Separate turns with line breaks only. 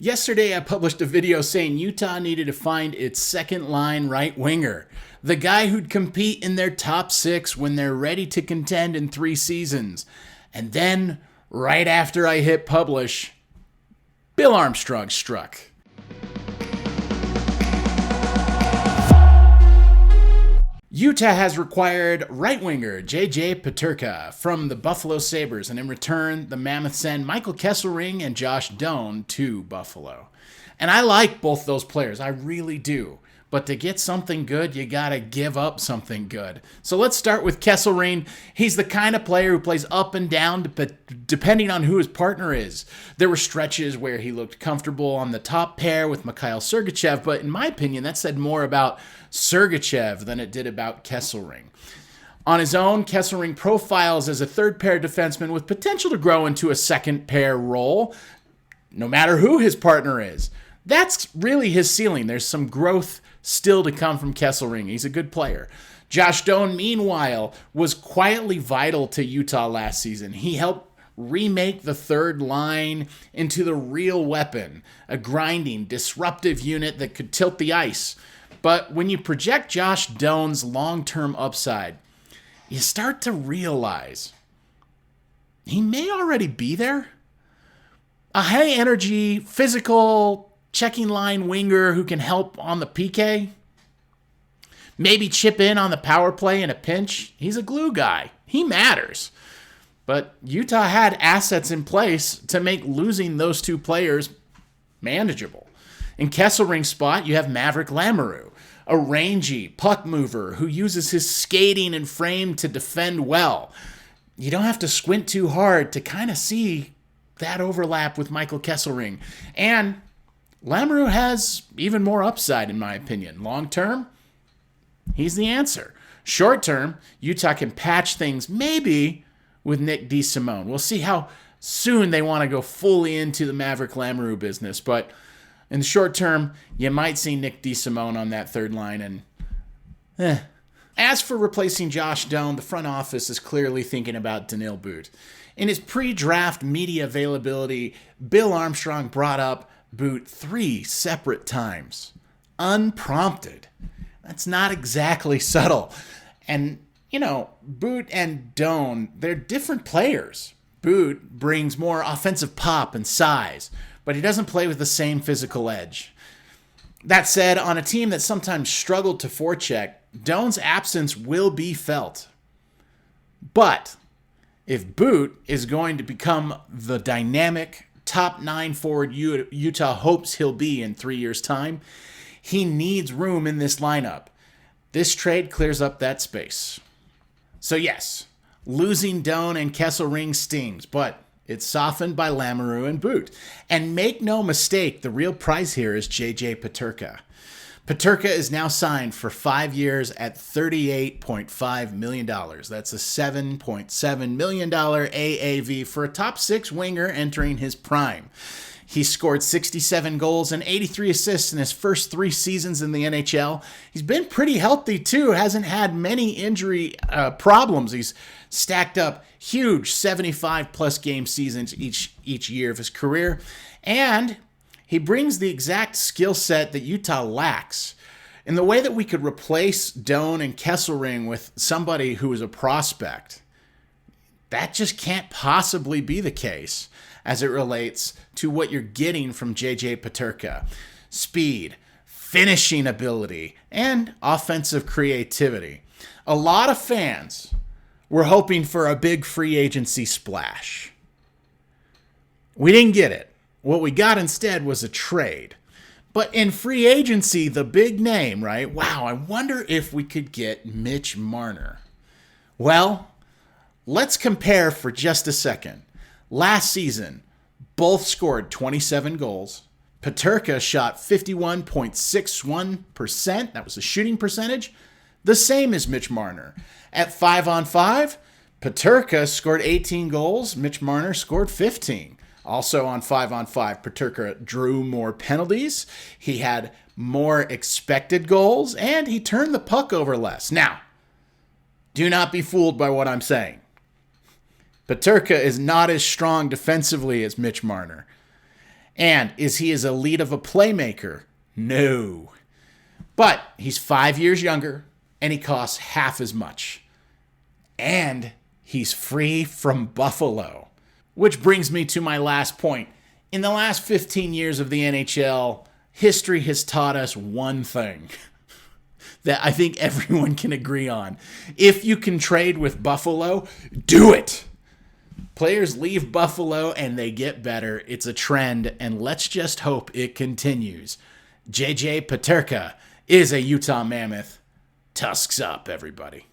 Yesterday, I published a video saying Utah needed to find its second line right winger, the guy who'd compete in their top six when they're ready to contend in 3 seasons. And then, right after I hit publish, Bill Armstrong struck. Utah has required right winger JJ Peterka from the Buffalo Sabres, and in return, the Mammoth send Michael Kesselring and Josh Doan to Buffalo. And I like both those players, I really do. But to get something good, you gotta give up something good. So let's start with Kesselring. He's the kind of player who plays up and down depending on who his partner is. There were stretches where he looked comfortable on the top pair with Mikhail Sergachev, but in my opinion, that said more about Sergachev than it did about Kesselring. On his own, Kesselring profiles as a third-pair defenseman with potential to grow into a second-pair role, no matter who his partner is. That's really his ceiling. There's some growth still to come from Kesselring. He's a good player. Josh Doan, meanwhile, was quietly vital to Utah last season. He helped remake the third line into the real weapon, a grinding, disruptive unit that could tilt the ice. But when you project Josh Doan's long-term upside, you start to realize he may already be there. A high-energy, physical, checking line winger who can help on the PK. Maybe chip in on the power play in a pinch. He's a glue guy. He matters. But Utah had assets in place to make losing those two players manageable. In Kesselring's spot, you have Maveric Lamoureux, a rangy puck mover who uses his skating and frame to defend well. You don't have to squint too hard to kind of see that overlap with Michael Kesselring. And Lamoureux has even more upside, in my opinion. Long term, he's the answer. Short term, Utah can patch things maybe with Nick DeSimone. We'll see how soon they want to go fully into the Maveric Lamoureux business. But in the short term, you might see Nick DeSimone on that third line. And As for replacing Josh Doan, the front office is clearly thinking about Daniil. In his pre-draft media availability, Bill Armstrong brought up Boot 3 separate times, unprompted. That's not exactly subtle. And, Boot and Doan, they're different players. Boot brings more offensive pop and size, but he doesn't play with the same physical edge. That said, on a team that sometimes struggled to forecheck, Doan's absence will be felt. But if Boot is going to become the dynamic top 9 forward Utah hopes he'll be in 3 years' time, he needs room in this lineup. This trade clears up that space. So yes, losing Doan and Kesselring stings, but it's softened by Lamoureux and Boot. And make no mistake, the real prize here is JJ Peterka. Peterka is now signed for 5 years at $38.5 million. That's a $7.7 million AAV for a top 6 winger entering his prime. He scored 67 goals and 83 assists in his first 3 seasons in the NHL. He's been pretty healthy too, hasn't had many injury problems. He's stacked up huge 75-plus game seasons each year of his career. And he brings the exact skill set that Utah lacks. In the way that we could replace Doan and Kesselring with somebody who is a prospect, that just can't possibly be the case as it relates to what you're getting from JJ Peterka. Speed, finishing ability, and offensive creativity. A lot of fans were hoping for a big free agency splash. We didn't get it. What we got instead was a trade. But in free agency, the big name, right? Wow, I wonder if we could get Mitch Marner. Well, let's compare for just a second. Last season, both scored 27 goals. Peterka shot 51.61%. That was the shooting percentage. The same as Mitch Marner. At 5-on-5, Peterka scored 18 goals. Mitch Marner scored 15. Also on 5-on-5, Peterka drew more penalties. He had more expected goals, and he turned the puck over less. Now, do not be fooled by what I'm saying. Peterka is not as strong defensively as Mitch Marner. And is he as elite of a playmaker? No. But he's 5 years younger, and he costs half as much. And he's free from Buffalo. Which brings me to my last point. In the last 15 years of the NHL, history has taught us one thing that I think everyone can agree on. If you can trade with Buffalo, do it. Players leave Buffalo and they get better. It's a trend, and let's just hope it continues. JJ Peterka is a Utah Mammoth. Tusks up, everybody.